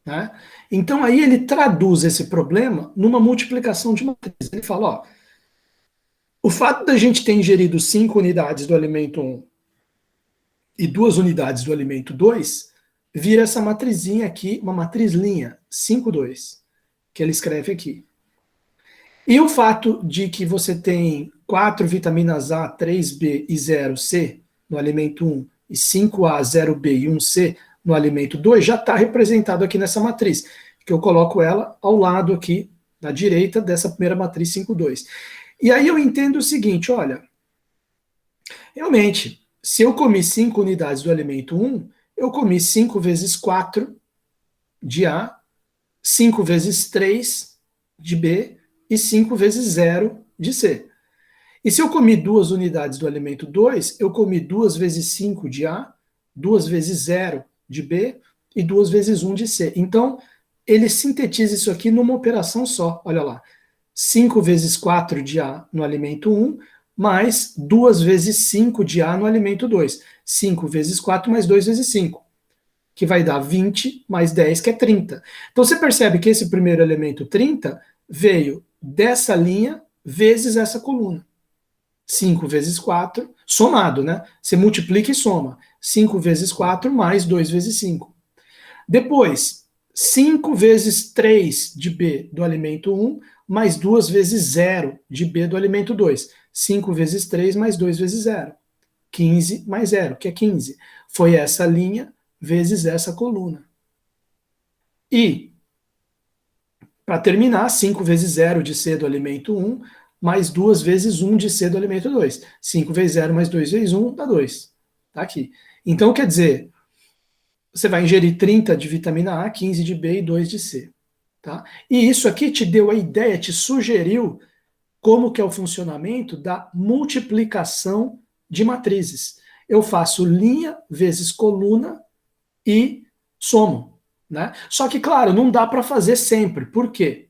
Né? Então aí ele traduz esse problema numa multiplicação de matriz. Ele fala, ó, o fato da gente ter ingerido 5 unidades do alimento 1 e 2 unidades do alimento 2, vira essa matrizinha aqui, uma matriz linha, 5, 2, que ele escreve aqui. E o fato de que você tem 4 vitaminas A, 3B e 0C no alimento 1 e 5A, 0B e 1C no alimento 2 já está representado aqui nessa matriz, que eu coloco ela ao lado aqui, na direita dessa primeira matriz 5, 2. E aí eu entendo o seguinte, olha, realmente, se eu comi 5 unidades do alimento 1, eu comi 5 vezes 4 de A, 5 vezes 3 de B e 5 vezes 0 de C. E se eu comi 2 unidades do alimento 2, eu comi 2 vezes 5 de A, 2 vezes 0 de B e 2 vezes 1 de C. Então, ele sintetiza isso aqui numa operação só. Olha lá. 5 vezes 4 de A no alimento 1, mais 2 vezes 5 de A no alimento 2. 5 vezes 4 mais 2 vezes 5, que vai dar 20 mais 10, que é 30. Então você percebe que esse primeiro elemento 30 veio dessa linha vezes essa coluna. 5 vezes 4, somado, né? Você multiplica e soma. 5 vezes 4 mais 2 vezes 5. Depois, 5 vezes 3 de B do alimento 1, mais 2 vezes 0 de B do alimento 2. 5 vezes 3 mais 2 vezes 0. 15 mais 0, que é 15. Foi essa linha vezes essa coluna. E, para terminar, 5 vezes 0 de C do alimento 1, mais 2 vezes 1 de C do alimento 2. 5 vezes 0 mais 2 vezes 1 dá 2. Tá aqui. Então, quer dizer, você vai ingerir 30 de vitamina A, 15 de B e 2 de C. Tá? E isso aqui te deu a ideia, te sugeriu como que é o funcionamento da multiplicação de matrizes. Eu faço linha vezes coluna e somo. Né? Só que, claro, não dá para fazer sempre. Por quê?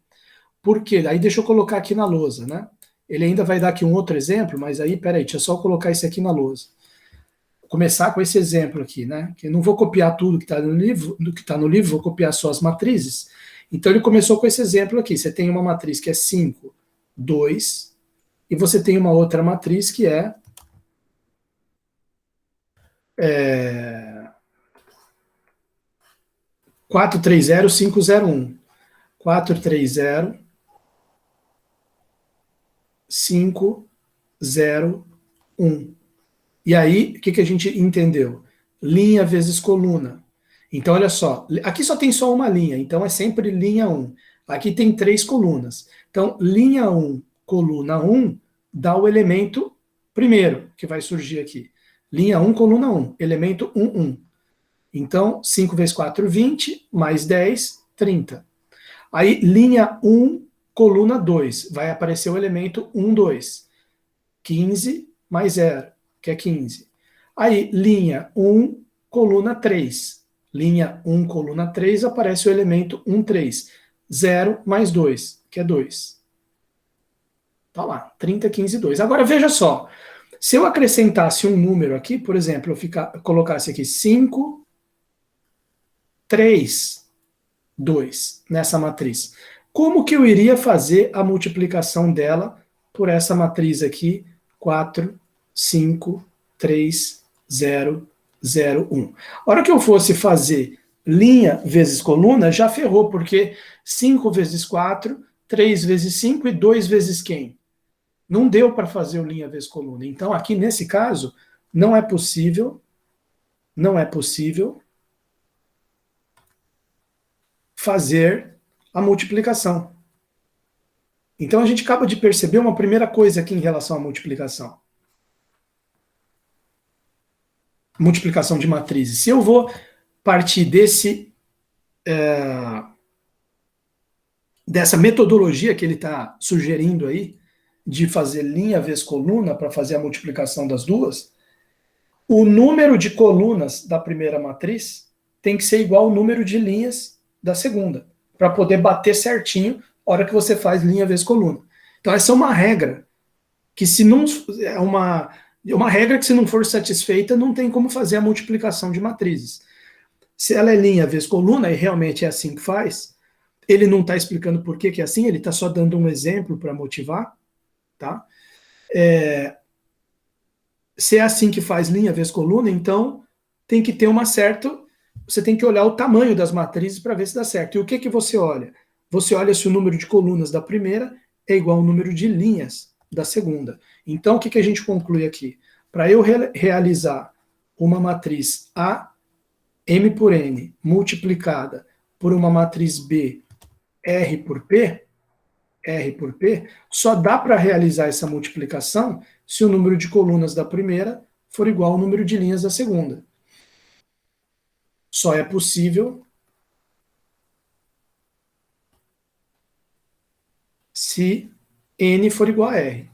Porque, aí deixa eu colocar aqui na lousa, né? Ele ainda vai dar aqui um outro exemplo, mas aí, peraí, deixa eu só colocar esse aqui na lousa. Vou começar com esse exemplo aqui, né? Que eu não vou copiar tudo que está no livro, do que está no livro, vou copiar só as matrizes. Então ele começou com esse exemplo aqui. Você tem uma matriz que é 5, 2, e você tem uma outra matriz que é 430, 501. 430, 501. E aí, o que, que a gente entendeu? Linha vezes coluna. Então, olha só, aqui só tem só uma linha, então é sempre linha 1. Aqui tem 3 colunas. Então, linha 1, coluna 1, dá o elemento primeiro que vai surgir aqui. Linha 1, coluna 1, elemento 1, 1. Então, 5 vezes 4, 20, mais 10, 30. Aí, linha 1, coluna 2, vai aparecer o elemento 1, 2. 15 mais 0, que é 15. Aí, linha 1, coluna 3. Linha 1, coluna 3, aparece o elemento 1, 3. 0 mais 2, que é 2. Tá lá, 30, 15, 2. Agora, veja só. Se eu acrescentasse um número aqui, por exemplo, eu colocasse aqui 5, 3, 2 nessa matriz. Como que eu iria fazer a multiplicação dela por essa matriz aqui, 4, 5, 3, 0, 0, 1? A hora que eu fosse fazer linha vezes coluna, já ferrou, porque 5 vezes 4, 3 vezes 5 e 2 vezes quem? Não deu para fazer o linha vezes coluna. Então, aqui nesse caso, não é possível fazer a multiplicação. Então a gente acaba de perceber uma primeira coisa aqui em relação à multiplicação. Multiplicação de matrizes. Se eu vou partir dessa metodologia que ele está sugerindo aí, de fazer linha vezes coluna para fazer a multiplicação das duas, o número de colunas da primeira matriz tem que ser igual ao número de linhas da segunda, para poder bater certinho a hora que você faz linha vezes coluna. Então essa é uma regra que se não é uma regra que se não for satisfeita não tem como fazer a multiplicação de matrizes. Se ela é linha vezes coluna e realmente é assim que faz, ele não está explicando por que é assim, ele está só dando um exemplo para motivar, tá? Se é assim que faz linha vezes coluna, então tem que ter uma certa. Você tem que olhar o tamanho das matrizes para ver se dá certo. E o que você olha? Você olha se o número de colunas da primeira é igual ao número de linhas da segunda. Então, o que a gente conclui aqui? Para eu realizar uma matriz A, M por N, multiplicada por uma matriz B, R por P, só dá para realizar essa multiplicação se o número de colunas da primeira for igual ao número de linhas da segunda. Só é possível se N for igual a R.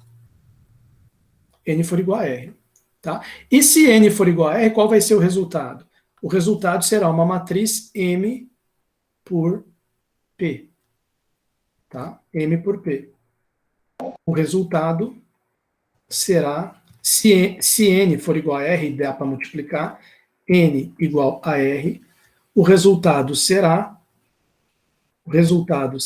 N for igual a R. Tá? E se N for igual a R, qual vai ser o resultado? O resultado será uma matriz M por P. Tá? M por P. O resultado será, se N for igual a R, dá para multiplicar, N igual a R, o resultado será o resultado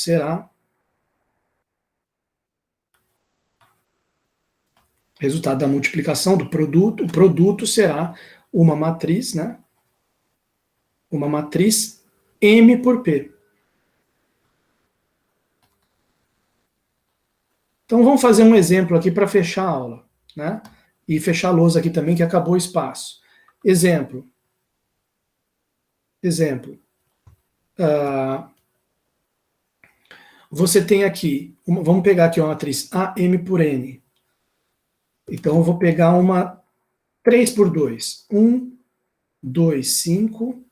da multiplicação do produto, o produto será uma matriz, né? Uma matriz M por P. Então vamos fazer um exemplo aqui para fechar a aula, né? E fechar a lousa aqui também, que acabou o espaço. Exemplo. Você tem aqui, vamos pegar aqui uma matriz AM por N. Então eu vou pegar uma 3 por 2. 1, 2, 5,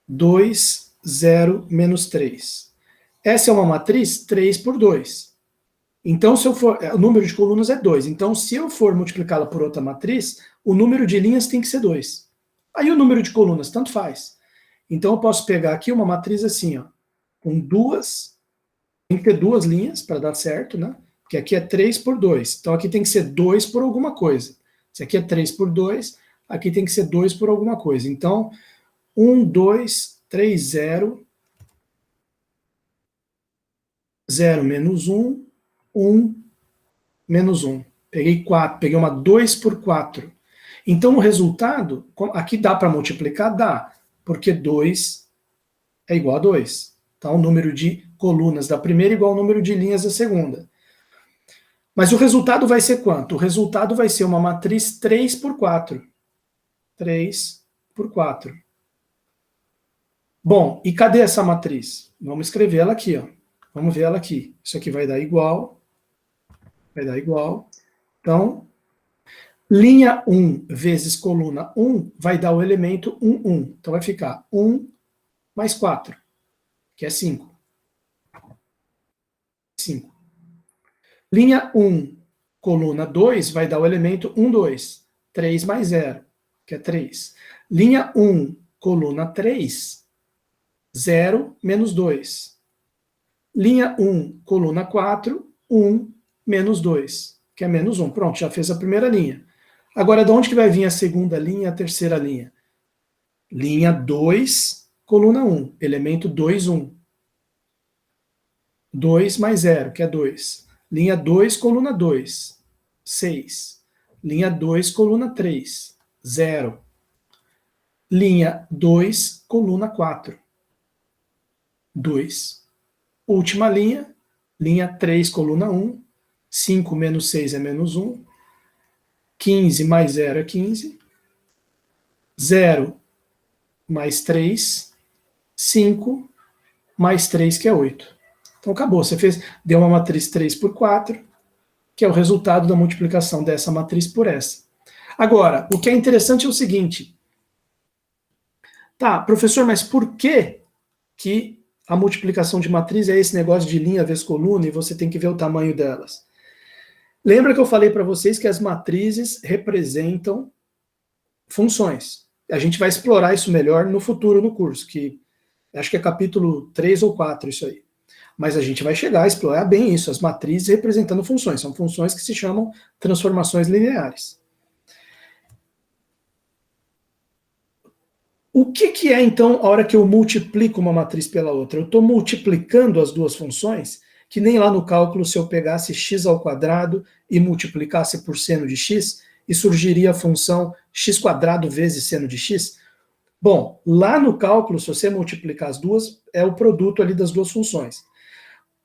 2, 0, menos 3. essa é uma matriz 3 por 2. Então, se eu for, o número de colunas é 2. Então, se eu for multiplicá-la por outra matriz, o número de linhas tem que ser 2. Aí o número de colunas, tanto faz. Então, eu posso pegar aqui uma matriz assim, ó, com duas, tem que ter duas linhas para dar certo, né? Porque aqui é 3 por 2. Então, aqui tem que ser 2 por alguma coisa. Se aqui é 3 por 2, aqui tem que ser 2 por alguma coisa. Então, 1, 2, 3, 0, 0 menos 1, 1 menos 1. Peguei 4, peguei uma 2 por 4. Então, o resultado, aqui dá para multiplicar? Dá, porque 2 é igual a 2. Tá? O número de colunas da primeira é igual ao número de linhas da segunda. Mas o resultado vai ser quanto? O resultado vai ser uma matriz 3 por 4. 3 por 4. Bom, e cadê essa matriz? Vamos escrever ela aqui, ó. Vamos ver ela aqui. Isso aqui vai dar igual. Vai dar igual. Então, linha 1 vezes coluna 1 vai dar o elemento 1, 1. Então vai ficar 1 mais 4, que é 5. 5. Linha 1, coluna 2 vai dar o elemento 1, 2. 3 mais 0, que é 3. Linha 1, coluna 3, 0 menos 2. Linha 1, coluna 4, 1 menos 2, que é menos 1. Pronto, já fez a primeira linha. Agora, de onde que vai vir a segunda linha e a terceira linha? Linha 2, coluna 1, elemento 2, 1. 2 mais 0, que é 2. Linha 2, coluna 2, 6. Linha 2, coluna 3, 0. Linha 2, coluna 4, 2. Última linha, linha 3, coluna 1, 5 menos 6 é menos 1, 15 mais 0 é 15, 0 mais 3, 5 mais 3, que é 8. Então acabou, você deu uma matriz 3 por 4, que é o resultado da multiplicação dessa matriz por essa. Agora, o que é interessante é o seguinte. Tá, professor, mas por que a multiplicação de matriz é esse negócio de linha vezes coluna e você tem que ver o tamanho delas? Lembra que eu falei para vocês que as matrizes representam funções. A gente vai explorar isso melhor no futuro no curso, que acho que é capítulo 3 ou 4 isso aí. Mas a gente vai chegar a explorar bem isso, as matrizes representando funções. São funções que se chamam transformações lineares. O que é, então, a hora que eu multiplico uma matriz pela outra? Eu estou multiplicando as duas funções, que nem lá no cálculo, se eu pegasse x ao quadrado e multiplicasse por seno de x, e surgiria a função x² vezes seno de x. Bom, lá no cálculo, se você multiplicar as duas, é o produto ali das duas funções.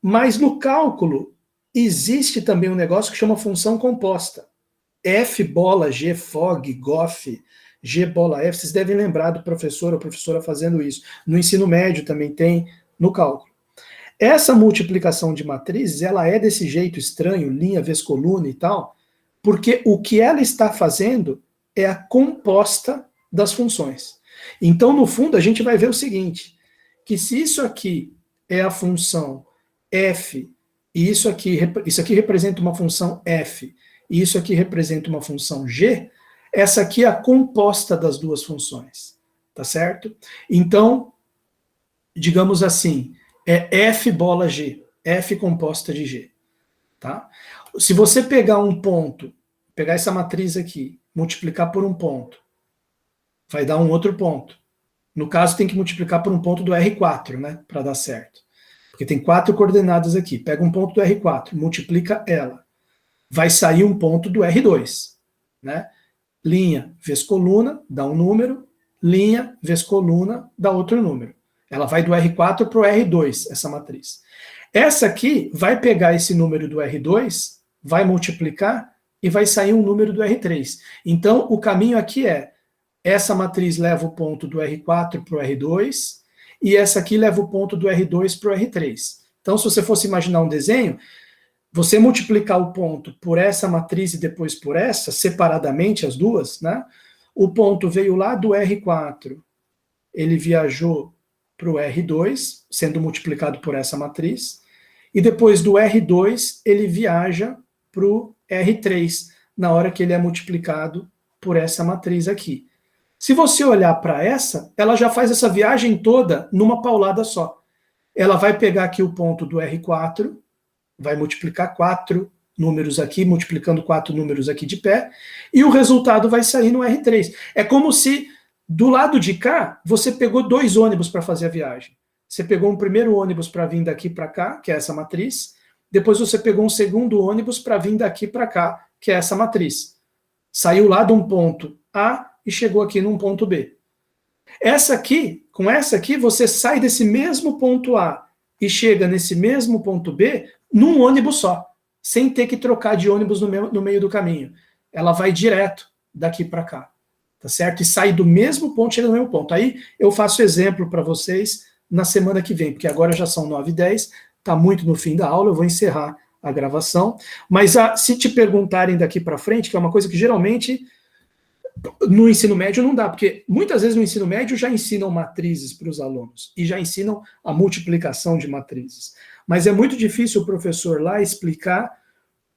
Mas no cálculo, existe também um negócio que chama função composta. F bola G fog, gof, G bola F, vocês devem lembrar do professor ou professora fazendo isso. No ensino médio também tem, no cálculo. Essa multiplicação de matrizes, ela é desse jeito estranho, linha vezes coluna e tal, porque o que ela está fazendo é a composta das funções. Então, no fundo, a gente vai ver o seguinte, que se isso aqui é a função f, e isso aqui representa uma função f, e isso aqui representa uma função g, essa aqui é a composta das duas funções, tá certo? Então, digamos assim, é f bola g, f composta de g, tá? Se você pegar um ponto, pegar essa matriz aqui, multiplicar por um ponto, vai dar um outro ponto. No caso, tem que multiplicar por um ponto do R4, né, para dar certo. Porque tem 4 coordenadas aqui. Pega um ponto do R4, multiplica ela. Vai sair um ponto do R2, né? Linha vezes coluna, dá um número. Linha vezes coluna, dá outro número. Ela vai do R4 para o R2, essa matriz. Essa aqui vai pegar esse número do R2, vai multiplicar e vai sair um número do R3. Então, o caminho aqui é, essa matriz leva o ponto do R4 para o R2, e essa aqui leva o ponto do R2 para o R3. Então, se você fosse imaginar um desenho, você multiplicar o ponto por essa matriz e depois por essa, separadamente as duas, né? O ponto veio lá do R4, ele viajou para o R2, sendo multiplicado por essa matriz, e depois do R2 ele viaja para o R3, na hora que ele é multiplicado por essa matriz aqui. Se você olhar para essa, ela já faz essa viagem toda numa paulada só. Ela vai pegar aqui o ponto do R4, vai multiplicar 4 números aqui, multiplicando 4 números aqui de pé, e o resultado vai sair no R3. É como se, do lado de cá, você pegou 2 ônibus para fazer a viagem. Você pegou um primeiro ônibus para vir daqui para cá, que é essa matriz, depois você pegou um segundo ônibus para vir daqui para cá, que é essa matriz. Saiu lá de um ponto A e chegou aqui num ponto B. Essa aqui, com essa aqui, você sai desse mesmo ponto A e chega nesse mesmo ponto B num ônibus só, sem ter que trocar de ônibus no meio do caminho. Ela vai direto daqui para cá, tá certo? E sai do mesmo ponto, chega no mesmo ponto. Aí eu faço exemplo para vocês na semana que vem, porque agora já são 9h10, está muito no fim da aula, eu vou encerrar a gravação. Mas se te perguntarem daqui para frente, que é uma coisa que geralmente no ensino médio não dá, porque muitas vezes no ensino médio já ensinam matrizes para os alunos, e já ensinam a multiplicação de matrizes. Mas é muito difícil o professor lá explicar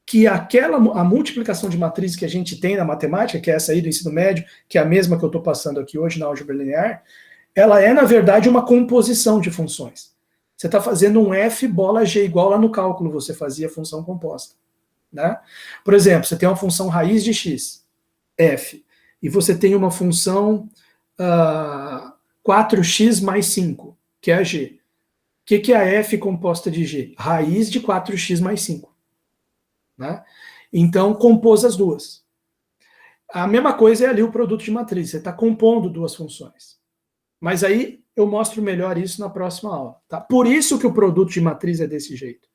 que a multiplicação de matrizes que a gente tem na matemática, que é essa aí do ensino médio, que é a mesma que eu estou passando aqui hoje na álgebra linear, ela é, na verdade, uma composição de funções. Você está fazendo um f bola g, igual lá no cálculo você fazia função composta. Né? Por exemplo, você tem uma função raiz de x, f, e você tem uma função 4x mais 5, que é a g. O que é a f composta de g? Raiz de 4x mais 5. Né? Então, compôs as duas. A mesma coisa é ali o produto de matriz, você está compondo duas funções. Mas aí eu mostro melhor isso na próxima aula. Tá? Por isso que o produto de matriz é desse jeito.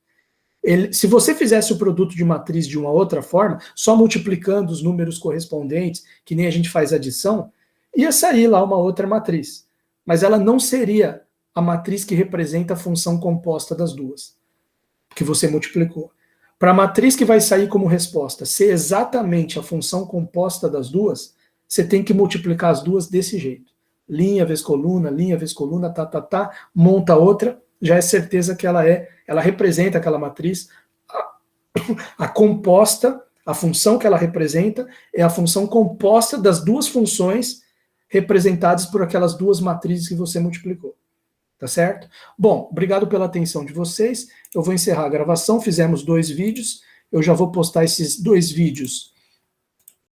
Se você fizesse o produto de matriz de uma outra forma, só multiplicando os números correspondentes, que nem a gente faz adição, ia sair lá uma outra matriz. Mas ela não seria a matriz que representa a função composta das duas, que você multiplicou. Para a matriz que vai sair como resposta ser exatamente a função composta das duas, você tem que multiplicar as duas desse jeito. Linha vezes coluna, monta outra, já é certeza que ela representa aquela matriz. A composta, a função que ela representa, é a função composta das duas funções representadas por aquelas duas matrizes que você multiplicou. Tá certo? Bom, obrigado pela atenção de vocês. Eu vou encerrar a gravação, fizemos 2 vídeos. Eu já vou postar esses 2 vídeos